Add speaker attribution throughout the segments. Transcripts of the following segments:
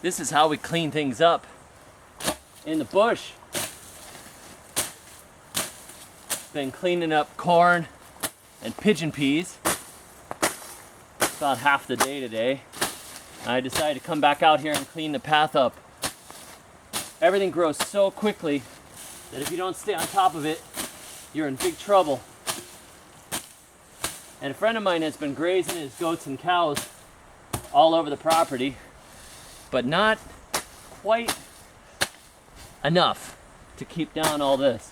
Speaker 1: This is how we clean things up in the bush. Been cleaning up corn and pigeon peas about half the day today. I decided to come back out here and clean the path up. Everything grows so quickly that if you don't stay on top of it, you're in big trouble. And a friend of mine has been grazing his goats and cows all over the property, but not quite enough to keep down all this.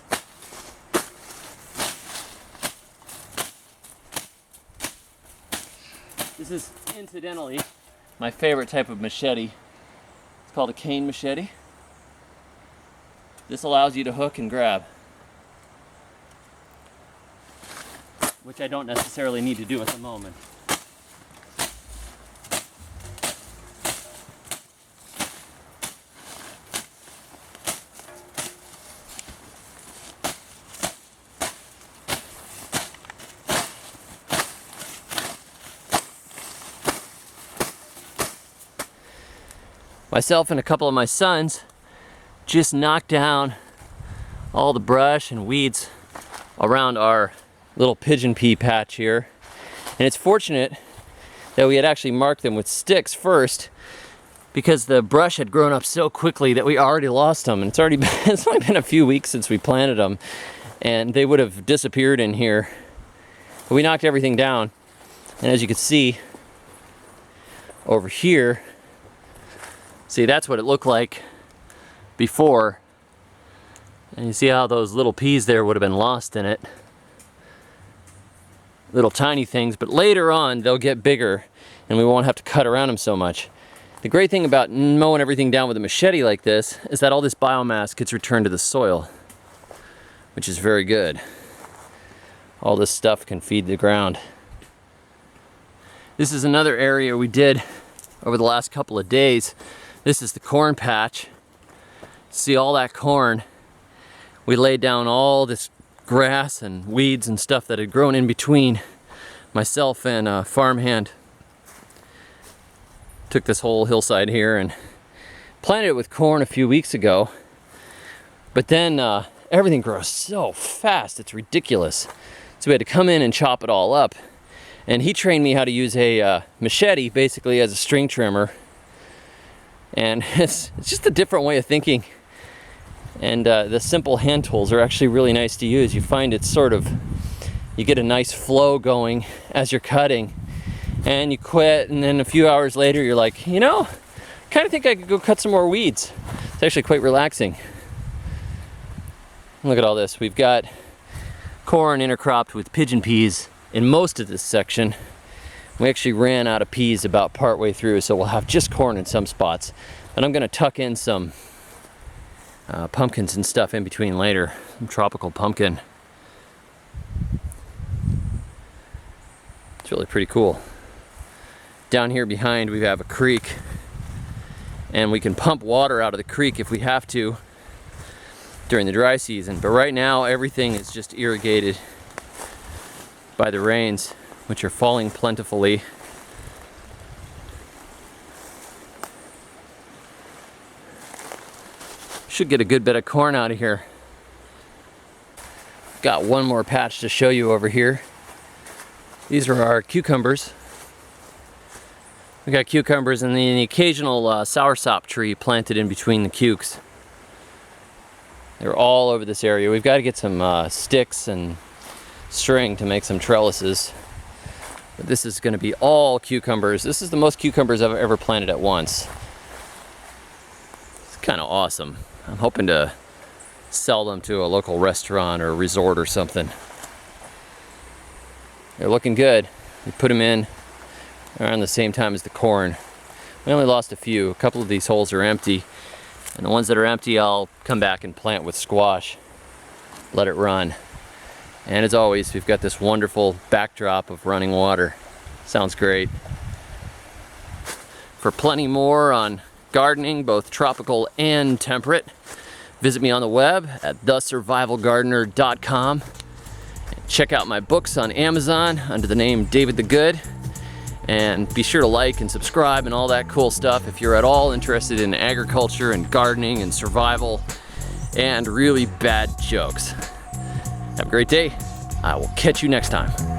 Speaker 1: This is incidentally my favorite type of machete. It's called a cane machete. This allows you to hook and grab, which I don't necessarily need to do at the moment. Myself and a couple of my sons just knocked down all the brush and weeds around our little pigeon pea patch here. And it's fortunate that we had actually marked them with sticks first, because the brush had grown up so quickly that we already lost them. And it's only been a few weeks since we planted them, and they would have disappeared in here. But we knocked everything down. And as you can see over here, see, that's what it looked like before. And you see how those little peas there would have been lost in it. Little tiny things, but later on they'll get bigger and we won't have to cut around them so much. The great thing about mowing everything down with a machete like this is that all this biomass gets returned to the soil, which is very good. All this stuff can feed the ground. This is another area we did over the last couple of days. This is the corn patch. See all that corn? We laid down all this grass and weeds and stuff that had grown in between. Myself and a farmhand took this whole hillside here and planted it with corn a few weeks ago. But then everything grows so fast, it's ridiculous. So we had to come in and chop it all up. And he trained me how to use a machete basically as a string trimmer. And it's just a different way of thinking. And the simple hand tools are actually really nice to use. You find it's sort of, you get a nice flow going as you're cutting. And you quit, and then a few hours later you're like, you know, I kind of think I could go cut some more weeds. It's actually quite relaxing. Look at all this. We've got corn intercropped with pigeon peas in most of this section. We actually ran out of peas about partway through, so we'll have just corn in some spots. And I'm gonna tuck in some pumpkins and stuff in between later. Some tropical pumpkin. It's really pretty cool. Down here behind we have a creek, and we can pump water out of the creek if we have to during the dry season. But right now everything is just irrigated by the rains, which are falling plentifully. Should get a good bit of corn out of here. Got one more patch to show you over here. These are our cucumbers. We got cucumbers and the occasional soursop tree planted in between the cukes. They're all over this area. We've got to get some sticks and string to make some trellises. But this is going to be all cucumbers. This is the most cucumbers I've ever planted at once. It's kind of awesome. I'm hoping to sell them to a local restaurant or resort or something. They're looking good. We put them in around the same time as the corn. We only lost a few. A couple of these holes are empty. And the ones that are empty, I'll come back and plant with squash. Let it run. And as always, we've got this wonderful backdrop of running water. Sounds great. For plenty more on gardening, both tropical and temperate, visit me on the web at thesurvivalgardener.com. Check out my books on Amazon under the name David the Good. And be sure to like and subscribe and all that cool stuff if you're at all interested in agriculture and gardening and survival and really bad jokes. Have a great day. I will catch you next time.